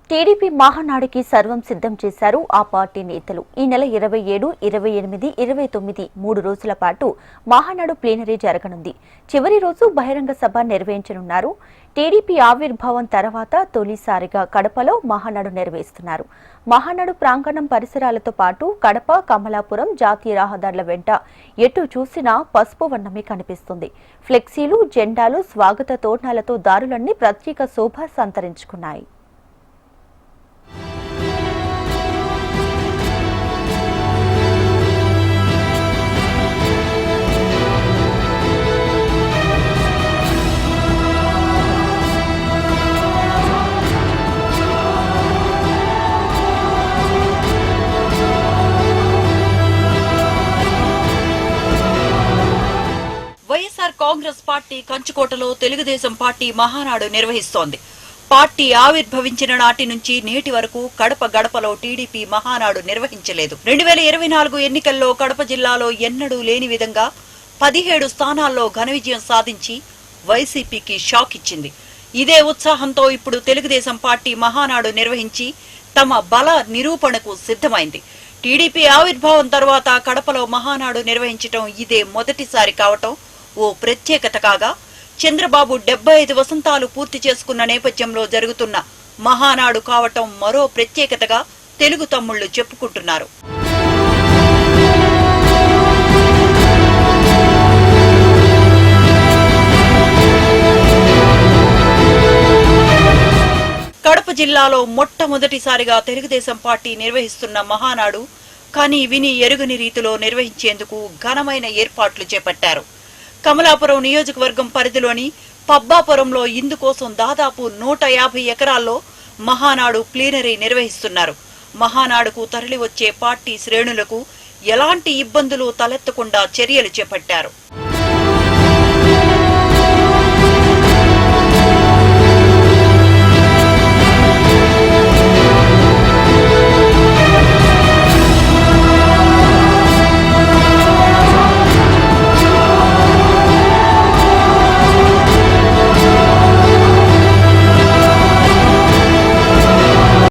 TDP మహానాడుకి సర్వం సిద్ధం చేశారు ఆ పార్టీ నేతలు. ఈ నెల 27, 28, 29 3 రోజుల పాటు మహానాడు ప్లీనరీ జరగనుంది. చివరి రోజు బహిరంగ సభ నిర్వహించనున్నారు. టీడీపీ ఆవిర్భావం తర్వాత తొలిసారిగా కడపలో మహానాడు నిర్వహిస్తున్నారు. మహానాడు ప్రాంగణం పరిసరాలతో పాటు కడప, కమలాపురం జాతీయ రహదారుల వెంట ఎటు చూసినా పసుపు వర్ణమే కనిపిస్తుంది. ఫ్లెక్సీలు, జెండాలు, స్వాగత తోరణాలతో దారులన్నీ ప్రత్యేక శోభ సంతరించుకున్నాయి. వైఎస్ఆర్ కాంగ్రెస్ పార్టీ కంచుకోటలో తెలుగుదేశం పార్టీ మహానాడు నిర్వహిస్తోంది. పార్టీ ఆవిర్భవించిన నాటి నుంచి నేటి వరకు కడప గడపలో టీడీపీ మహానాడు నిర్వహించలేదు. 2024 ఎన్నికల్లో కడప జిల్లాలో ఎన్నడూ లేని విధంగా 17 స్థానాల్లో ఘన విజయం సాధించి వైసీపీకి షాక్ ఇచ్చింది. ఇదే ఉత్సాహంతో ఇప్పుడు తెలుగుదేశం పార్టీ మహానాడు నిర్వహించి తమ బల నిరూపణకు సిద్ధమైంది. టీడీపీ ఆవిర్భావం తర్వాత కడపలో మహానాడు నిర్వహించడం ఇదే మొదటిసారి కావటం ఓ ప్రత్యేకత కాగా, చంద్రబాబు 75 వసంతాలు పూర్తి చేసుకున్న నేపథ్యంలో జరుగుతున్న మహానాడు కావటం మరో ప్రత్యేకతగా తెలుగు తమ్ముళ్లు చెప్పుకుంటున్నారు. కడప జిల్లాలో మొట్టమొదటిసారిగా తెలుగుదేశం పార్టీ నిర్వహిస్తున్న మహానాడు కానీ విని ఎరుగని రీతిలో నిర్వహించేందుకు ఘనమైన ఏర్పాట్లు చేపట్టారు. కమలాపురం నియోజకవర్గం పరిధిలోని పబ్బాపురంలో ఇందుకోసం దాదాపు 150 ఎకరాల్లో మహానాడు ప్లీనరీ నిర్వహిస్తున్నారు. మహానాడుకు తరలివచ్చే పార్టీ శ్రేణులకు ఎలాంటి ఇబ్బందులు తలెత్తకుండా చర్యలు చేపట్టారు.